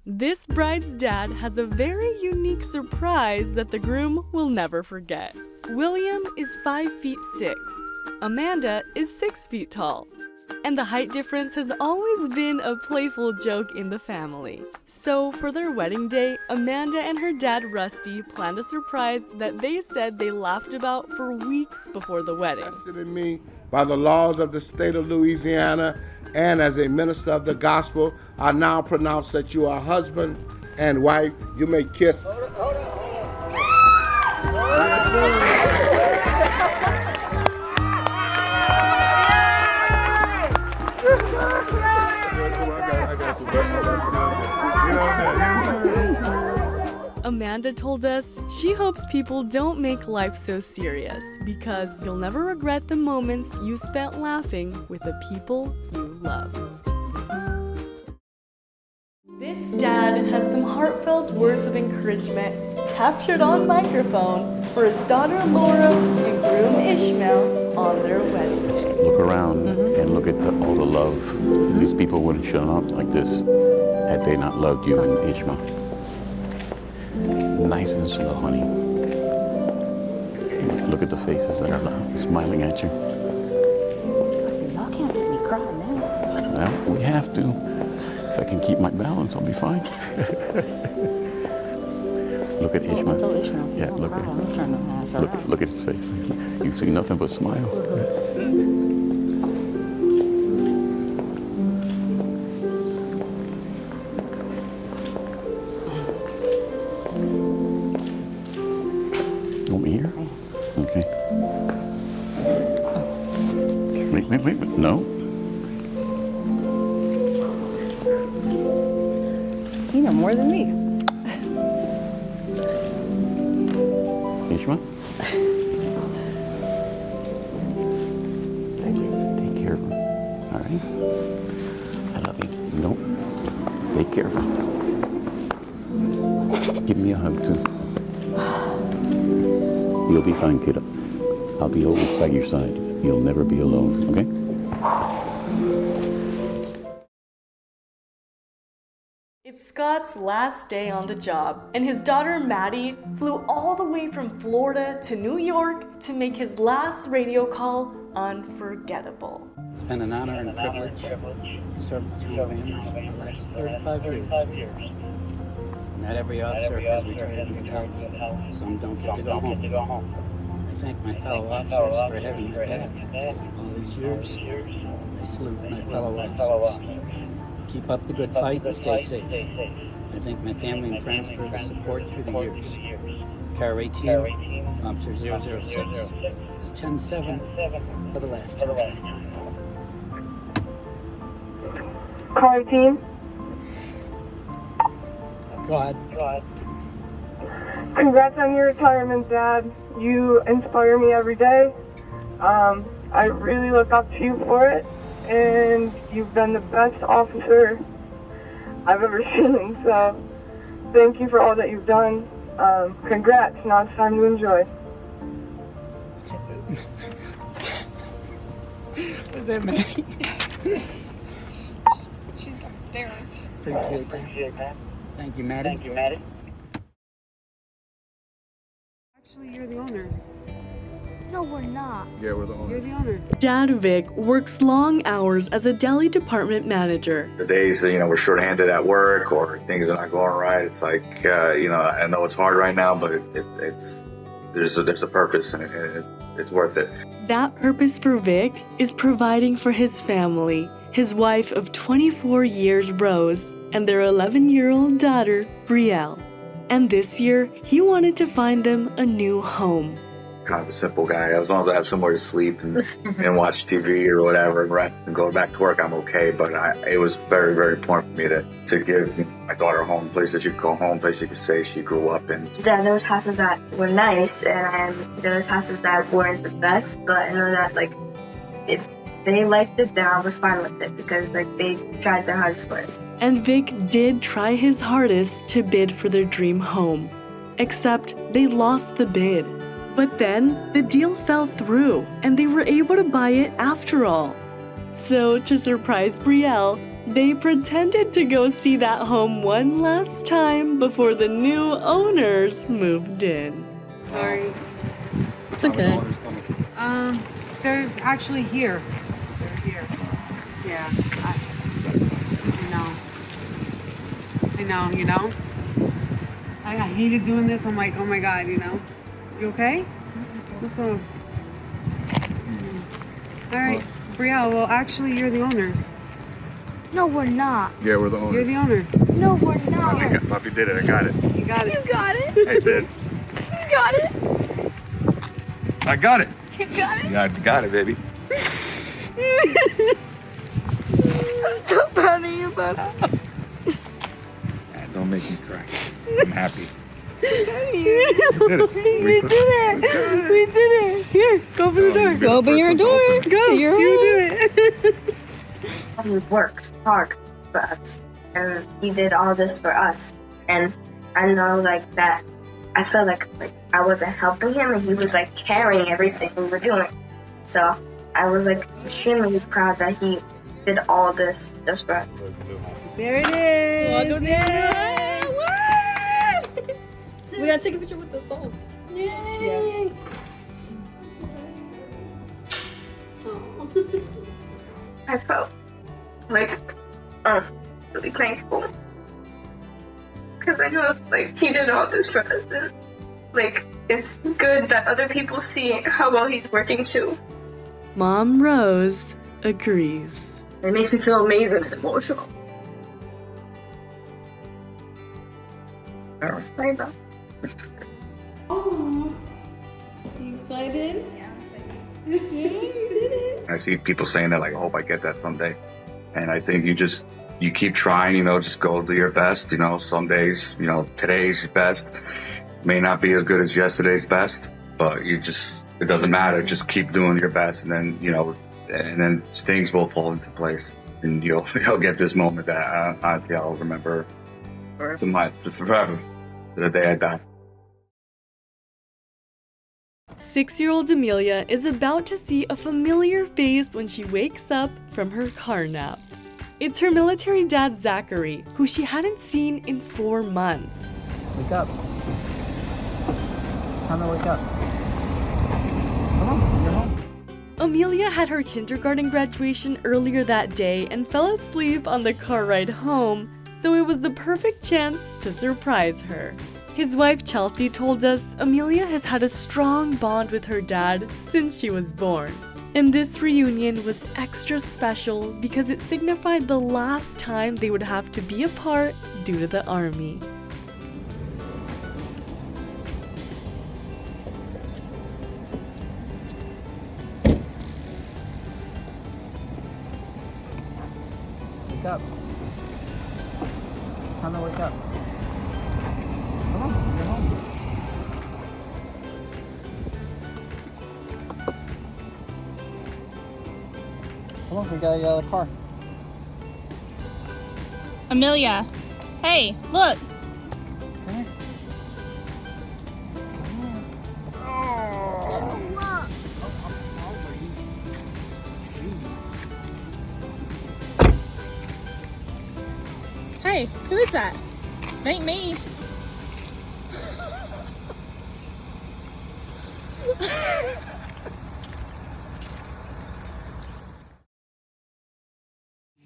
This bride's dad has a very unique surprise that the groom will never forget. William is 5 feet 6. Amanda is 6 feet tall. And the height difference has always been a playful joke in the family. So for their wedding day, Amanda and her dad Rusty planned a surprise that they said they laughed about for weeks before the wedding. Invested in me by the laws of the state of Louisiana, and as a minister of the gospel, I now pronounce that you are husband and wife. You may kiss. Amanda told us she hopes people don't make life so serious because you'll never regret the moments you spent laughing with the people you love. This dad has some heartfelt words of encouragement captured on microphone for his daughter Laura and groom Ishmael on their wedding day. Look around and look at all the love. These people wouldn't have shown up like this had they not loved you and Ishmael. Nice and slow, honey. Look at the faces that are smiling at you. I said, y'all can't make me cry now. Well, we have to. If I can keep my balance, I'll be fine. Look at Ishmael. Tell Ishmael. Yeah, look at him. Turn the ass around. Look at his face. You see nothing but smiles. Want me here? Okay. Wait. No. You know more than me. Ishmael? Take care of him. All right? I love you. Nope. Take care of him. Give me a hug, too. You'll be fine, kiddo. I'll be always by your side. You'll never be alone, okay? It's Scott's last day on the job, and his daughter Maddie flew all the way from Florida to New York to make his last radio call unforgettable. It's been an honor and a privilege to serve the town of Amherst for the last 35 years. Not every officer has returned in good health. Some don't get to go home. I thank my fellow officers for having my back all these years. I salute my fellow officers. Keep up the good fight and stay safe. I thank my family and friends for the support through the years. Car 18, Officer 006, is 10-7 for the last time. Car 18. Go ahead. Congrats on your retirement, Dad. You inspire me every day. I really look up to you for it, and you've been the best officer I've ever seen, so thank you for all that you've done. Congrats. Now it's time to enjoy. What's that, man? She's upstairs. Appreciate that. Thank you, Maddie. Actually, you're the owners. No, we're not. Yeah, we're the owners. You're the owners. Dad Vic works long hours as a deli department manager. The days, we're shorthanded at work or things are not going right, it's like, I know it's hard right now, but there's a purpose and it's worth it. That purpose for Vic is providing for his family, his wife of 24 years, Rose, and their 11-year-old daughter, Brielle. And this year, he wanted to find them a new home. Kind of a simple guy. As long as I have somewhere to sleep and watch TV or whatever and go back to work, I'm okay. But it was very, very important for me to give my daughter a home, a place that she could go home, a place she could say she grew up in. There was houses that were nice, and there was houses that weren't the best. But I know that, if they liked it, then I was fine with it because, they tried their hardest for it. And Vic did try his hardest to bid for their dream home. Except they lost the bid. But then the deal fell through and they were able to buy it after all. So to surprise Brielle, They pretended to go see that home one last time before the new owners moved in. Sorry. It's okay. They're actually here. They're here. Yeah. I know, you know? I hated doing this. I'm like, oh my God, you know? You okay? What's wrong? All right, Brielle, well, actually, you're the owners. No, we're not. Yeah, we're the owners. You're the owners. No, we're not. Papi did it. I got it. You got it. You got it. I did. You got it. I got it. You got it. Yeah, I got it, baby. I'm so proud of you, Bubba. Yeah, don't make me cry. I'm happy. We did it. We did it. Here, go open the door. Go open your door. Go. To your You home. do it. He worked hard for us, and he did all this for us. And I know, like, that I felt like I wasn't helping him, and he was like carrying everything we were doing. So I was like extremely proud that he did all this just for us. There it is. Welcome there. We gotta take a picture with the phone. Yay! I felt like really thankful because I know like he did all this for us, and like it's good that other people see how well he's working too. Mom Rose agrees. It makes me feel amazing and emotional. Right, bro. Oh, you excited? Yeah, I'm excited. You did it. I see people saying that, like, I hope I get that someday. And I think you keep trying, just go do your best. Some days, today's best may not be as good as yesterday's best, but it doesn't matter. Just keep doing your best, and then things will fall into place, and you'll get this moment that honestly I'll remember forever, to the day I die. 6-year-old Amelia is about to see a familiar face when she wakes up from her car nap. It's her military dad, Zachary, who she hadn't seen in 4 months. Wake up. It's time to wake up. Come on, you're home. Amelia had her kindergarten graduation earlier that day and fell asleep on the car ride home, so it was the perfect chance to surprise her. His wife Chelsea told us Amelia has had a strong bond with her dad since she was born. And this reunion was extra special because it signified the last time they would have to be apart due to the army. Wake up. It's time to wake up. Come on, you're home. Come on, we gotta get out of the car. Amelia, hey, look. Come here. Hey, who is that? It ain't me.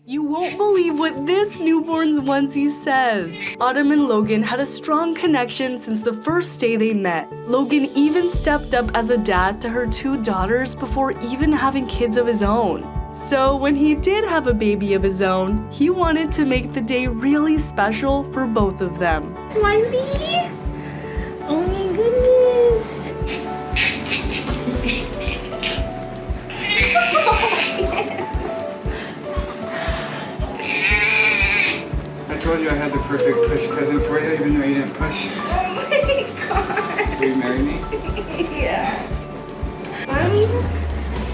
You won't believe what this newborn's onesie says. Autumn and Logan had a strong connection since the first day they met. Logan even stepped up as a dad to her 2 daughters before even having kids of his own. So when he did have a baby of his own, he wanted to make the day really special for both of them. Onesie? Oh my goodness. I told you I had the perfect push present for you, even though you didn't push. Oh my god. Will you marry me? Yeah. I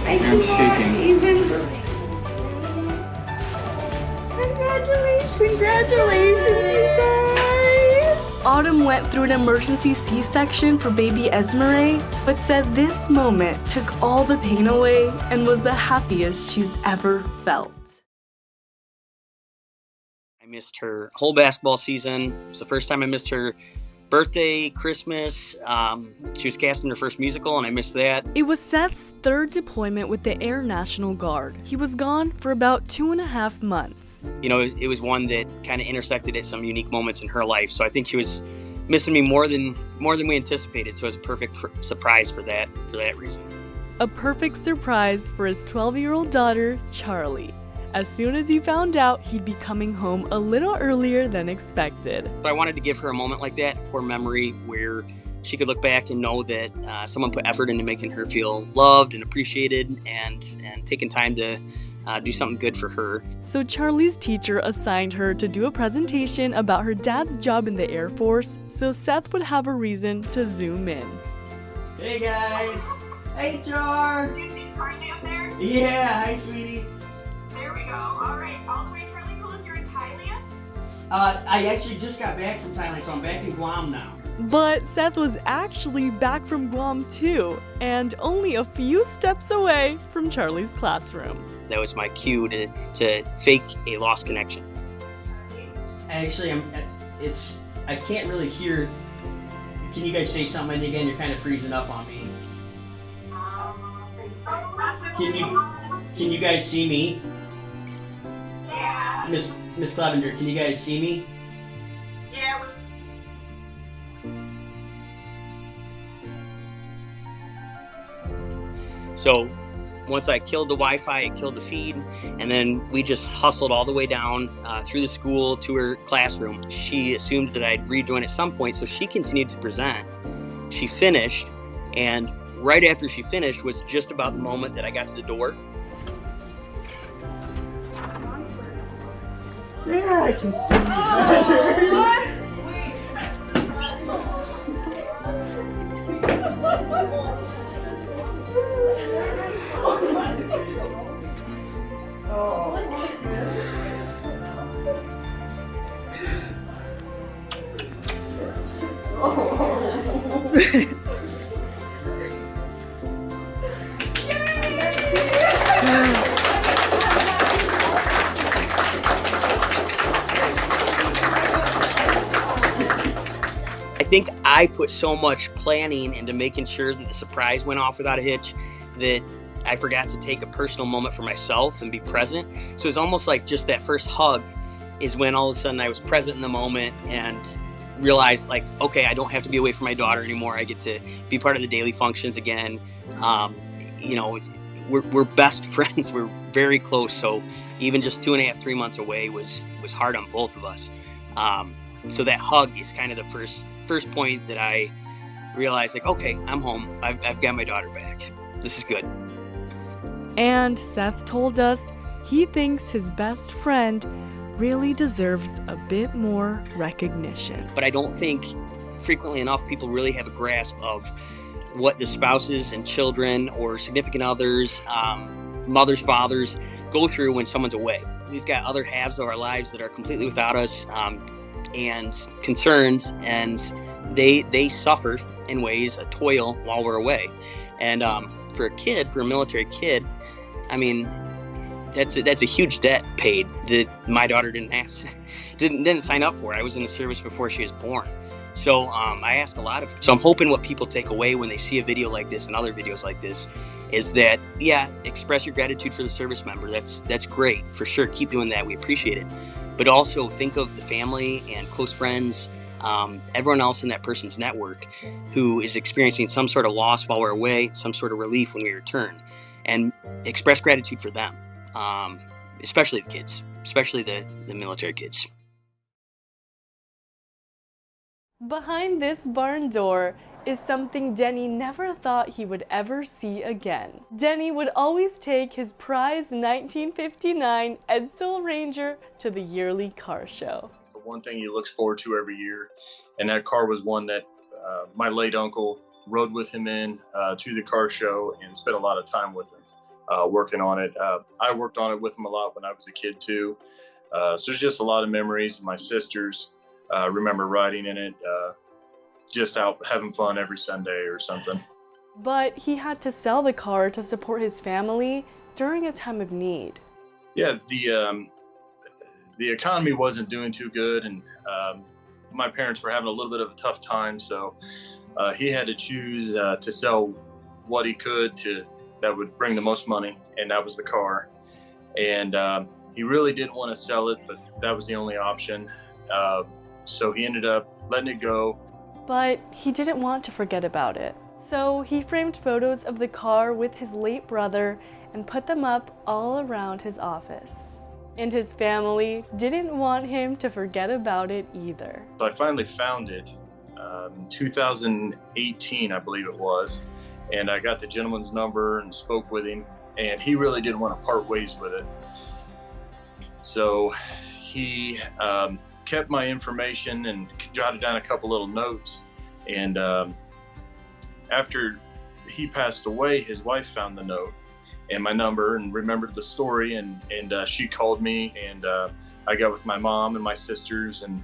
I'm shaking. even believe. Congratulations. Congratulations, you guys. Autumn went through an emergency C-section for baby Esmeralda, but said this moment took all the pain away and was the happiest she's ever felt. I missed her whole basketball season. It was the first time I missed her birthday, Christmas. She was casting her first musical, and I missed that. It was Seth's third deployment with the Air National Guard. He was gone for about 2.5 months. You know, it was one that kind of intersected at some unique moments in her life. So I think she was missing me more than we anticipated. So it was a perfect surprise for that reason. A perfect surprise for his 12-year-old daughter, Charlie. As soon as he found out he'd be coming home a little earlier than expected. So I wanted to give her a moment like that, a core memory where she could look back and know that someone put effort into making her feel loved and appreciated and taking time to do something good for her. So Charlie's teacher assigned her to do a presentation about her dad's job in the Air Force, so Seth would have a reason to zoom in. Hey guys! Hey Char! Are they up there? Yeah, hi sweetie. There we go. All right, all the way, Charlie. Cool. You're in Thailand? I actually just got back from Thailand, so I'm back in Guam now. But Seth was actually back from Guam too, and only a few steps away from Charlie's classroom. That was my cue to fake a lost connection. Actually, I can't really hear. Can you guys say something again? You're kind of freezing up on me. Can you guys see me? Yeah. Miss Clevenger, can you guys see me? Yeah. So once I killed the Wi-Fi, I killed the feed, and then we just hustled all the way down through the school to her classroom. She assumed that I'd rejoin at some point, so she continued to present. She finished, and right after she finished was just about the moment that I got to the door. Yeah, I can see you better. I think I put so much planning into making sure that the surprise went off without a hitch that I forgot to take a personal moment for myself and be present. So it's almost like just that first hug is when all of a sudden I was present in the moment and realized, like, okay, I don't have to be away from my daughter anymore. I get to be part of the daily functions again. You know, we're best friends. We're very close. So even just 2.5, 3 months away was hard on both of us. So that hug is kind of the first point that I realized, like, okay, I'm home. I've got my daughter back. This is good. And Seth told us he thinks his best friend really deserves a bit more recognition. But I don't think frequently enough people really have a grasp of what the spouses and children or significant others, mothers, fathers go through when someone's away. We've got other halves of our lives that are completely without us and concerned, and they suffer in ways, a toil while we're away. And for a military kid, I mean, that's a huge debt paid that my daughter didn't sign up for. I was in the service before she was born. So I ask a lot of her. So I'm hoping what people take away when they see a video like this and other videos like this is that, yeah, express your gratitude for the service member. That's great, for sure. Keep doing that. We appreciate it. But also think of the family and close friends, everyone else in that person's network who is experiencing some sort of loss while we're away, some sort of relief when we return, and express gratitude for them, especially the kids, especially the military kids. Behind this barn door is something Denny never thought he would ever see again. Denny would always take his prized 1959 Edsel Ranger to the yearly car show. It's the one thing he looks forward to every year, and that car was one that my late uncle rode with him in to the car show and spent a lot of time with him working on it. I worked on it with him a lot when I was a kid too. So there's just a lot of memories. My sisters remember riding in it, just out having fun every Sunday or something. But he had to sell the car to support his family during a time of need. Yeah, the economy wasn't doing too good, and my parents were having a little bit of a tough time, so he had to choose to sell what he could that would bring the most money, and that was the car. And he really didn't want to sell it, but that was the only option. So he ended up letting it go. But he didn't want to forget about it. So he framed photos of the car with his late brother and put them up all around his office. And his family didn't want him to forget about it either. So I finally found it in 2018, I believe it was. And I got the gentleman's number and spoke with him, and he really didn't want to part ways with it. So he kept my information and jotted down a couple little notes. And after he passed away, his wife found the note and my number and remembered the story, and she called me, and I got with my mom and my sisters and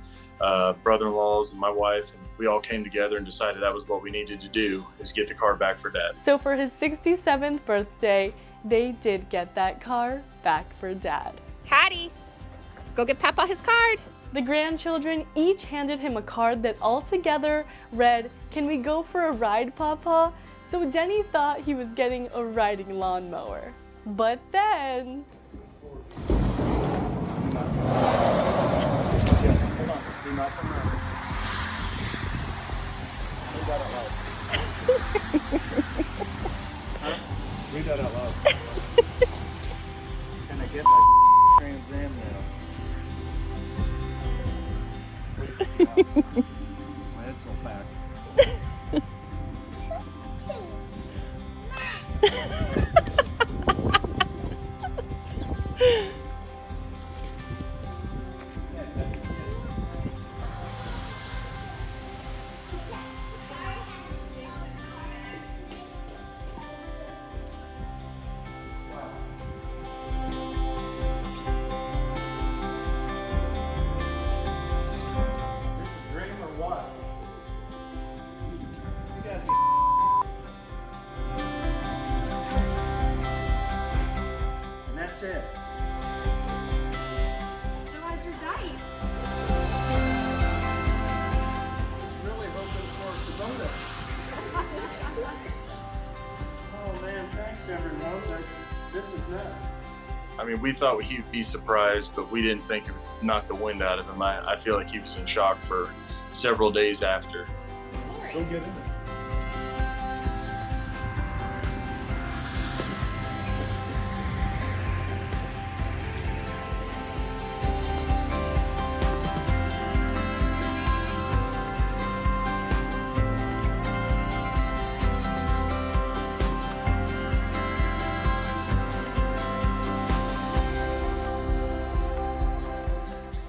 brother-in-laws and my wife, and we all came together and decided that was what we needed to do, is get the car back for Dad. So for his 67th birthday, they did get that car back for Dad. Hattie, go get Papa his card. The grandchildren each handed him a card that altogether read, "Can we go for a ride, Papa?" So Denny thought he was getting a riding lawnmower. But then... Read that out loud. Can I get my Trans Am now? My head's so back. That's it. So how's your dice? Really hoping for Kubota. Oh man, thanks everyone, but this is nuts. I mean, we thought he'd be surprised, but we didn't think it would knock the wind out of him. I feel like he was in shock for several days after. Go get him.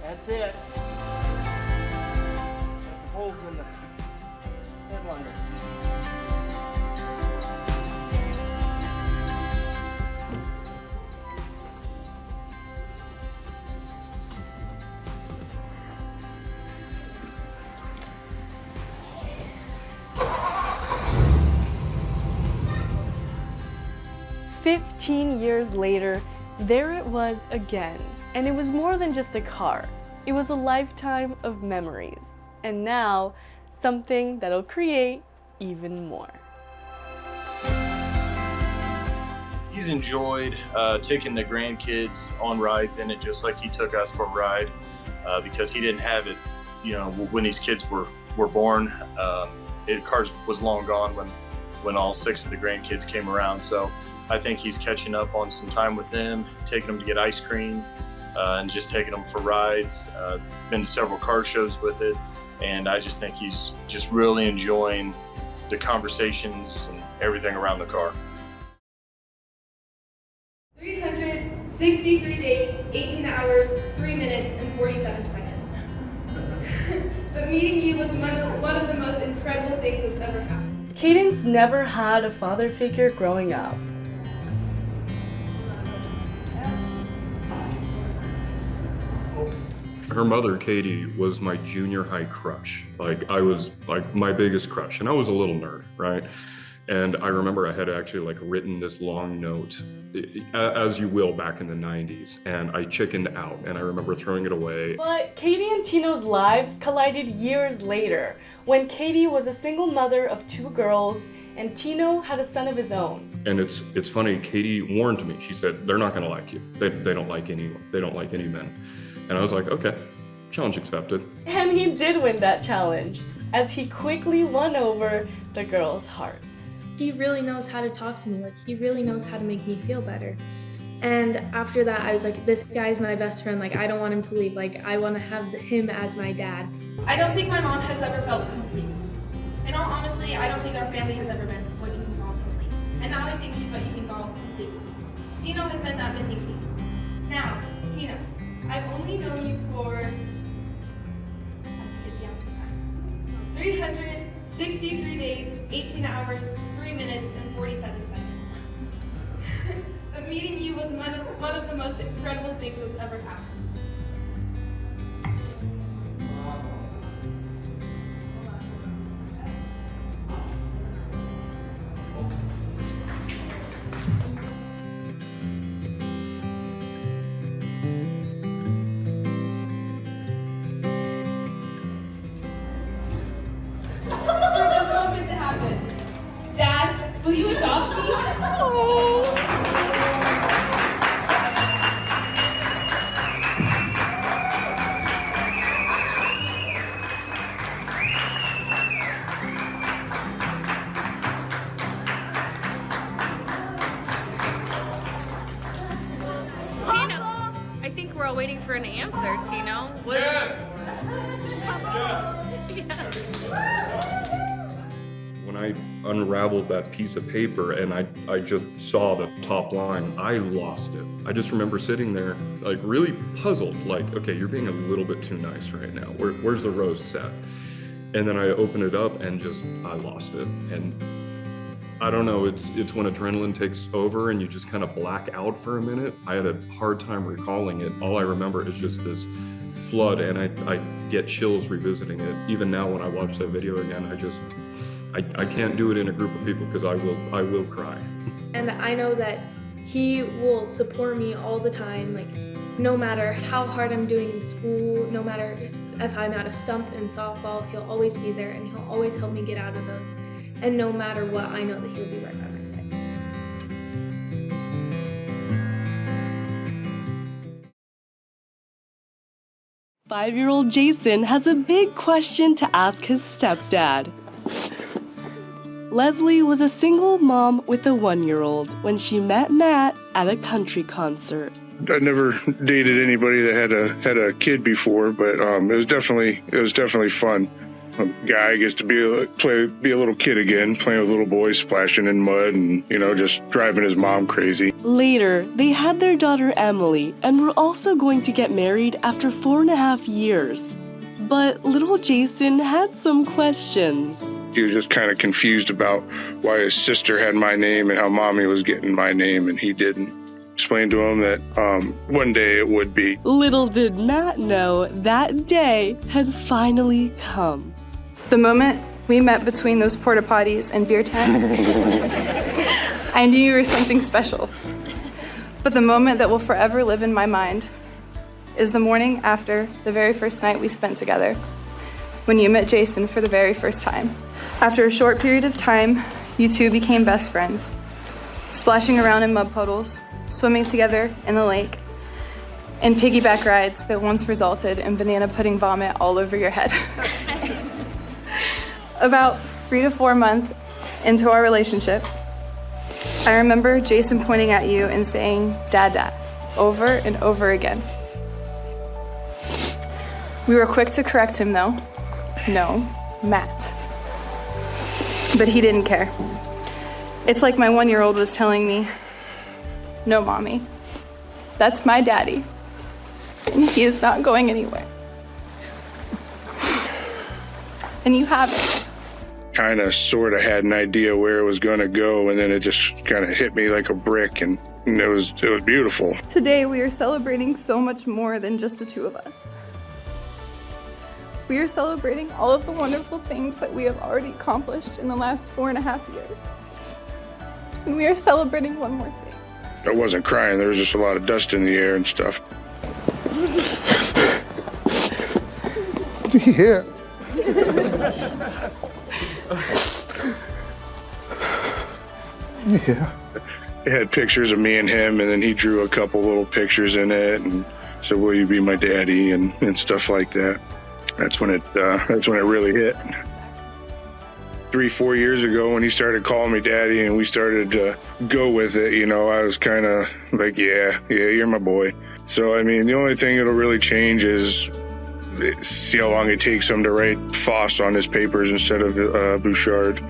That's it. Got the holes in the headliner. "15 years later, there it was again. And it was more than just a car. It was a lifetime of memories. And now, something that'll create even more." He's enjoyed taking the grandkids on rides in it, just like he took us for a ride, because he didn't have it, when these kids were born. Cars was long gone when all 6 of the grandkids came around. So I think he's catching up on some time with them, taking them to get ice cream, and just taking them for rides. Been to several car shows with it, and I just think he's just really enjoying the conversations and everything around the car. 363 days, 18 hours, 3 minutes, and 47 seconds. So meeting you was one of the most incredible things that's ever happened. Cadence never had a father figure growing up. Her mother, Katie, was my junior high crush. I was my biggest crush, and I was a little nerd, right? And I remember I had actually like written this long note, as you will back in the 90s, and I chickened out, and I remember throwing it away. But Katie and Tino's lives collided years later, when Katie was a single mother of 2 girls, and Tino had a son of his own. And it's funny, Katie warned me. She said, they're not gonna like you. They don't like anyone. They don't like any men. And I was like, okay, challenge accepted. And he did win that challenge, as he quickly won over the girls' hearts. He really knows how to talk to me, like he really knows how to make me feel better. And after that, I was like, this guy's my best friend, like I don't want him to leave, like I want to have him as my dad. I don't think my mom has ever felt complete. In all honesty, I don't think our family has ever been what you can call complete. And now I think she's what you can call complete. Tino has been that missing piece. Now, Tino, I've only known you for 363 days, 18 hours, 3 minutes, and 47 seconds. But meeting you was one of the most incredible things that's ever happened. Dad, will you adopt me? Tino, I think we're all waiting for an answer, Tino. When I unraveled that piece of paper and I just saw the top line, I lost it. I just remember sitting there like really puzzled, like, okay, you're being a little bit too nice right now. Where's the rose set? And then I opened it up and I lost it. And I don't know, it's when adrenaline takes over and you just kind of black out for a minute. I had a hard time recalling it. All I remember is just this flood, and I get chills revisiting it. Even now when I watch that video again, I can't do it in a group of people because I will cry. And I know that he will support me all the time, like no matter how hard I'm doing in school, no matter if I'm at a stump in softball, he'll always be there and he'll always help me get out of those. And no matter what, I know that he'll be right by my side. Five-year-old Jason has a big question to ask his stepdad. Leslie was a single mom with a 1-year-old when she met Matt at a country concert. I never dated anybody that had a kid before, but it was definitely fun. A guy gets to be a little kid again, playing with little boys, splashing in mud, and just driving his mom crazy. Later, they had their daughter Emily and were also going to get married after 4.5 years. But little Jason had some questions. He was just kind of confused about why his sister had my name and how mommy was getting my name and he didn't. Explained to him that one day it would be. Little did Matt know that day had finally come. The moment we met between those porta potties and beer tent, I knew you were something special. But the moment that will forever live in my mind is the morning after the very first night we spent together, when you met Jason for the very first time. After a short period of time, you two became best friends, splashing around in mud puddles, swimming together in the lake, and piggyback rides that once resulted in banana pudding vomit all over your head. About 3 to 4 months into our relationship, I remember Jason pointing at you and saying, "Dad, Dad," over and over again. We were quick to correct him though. No, Matt. But he didn't care. It's like my 1-year-old was telling me, "No, Mommy, that's my daddy, and he is not going anywhere." And you have it. Kind of sort of had an idea where it was going to go, and then it just kind of hit me like a brick, and it was beautiful. Today we are celebrating so much more than just the two of us. We are celebrating all of the wonderful things that we have already accomplished in the last 4.5 years. And we are celebrating one more thing. I wasn't crying. There was just a lot of dust in the air and stuff. Yeah. Yeah. It had pictures of me and him, and then he drew a couple little pictures in it and said, "Will you be my daddy?" and stuff like that. That's when it really hit. 3-4 years ago when he started calling me daddy and we started to go with it, you know, I was kind of like, yeah, you're my boy. So, I mean, the only thing that'll really change is see how long it takes him to write Foss on his papers instead of Bouchard.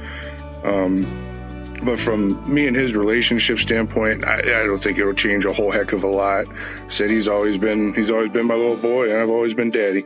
But from me and his relationship standpoint, I don't think it'll change a whole heck of a lot. Said he's always been my little boy, and I've always been daddy.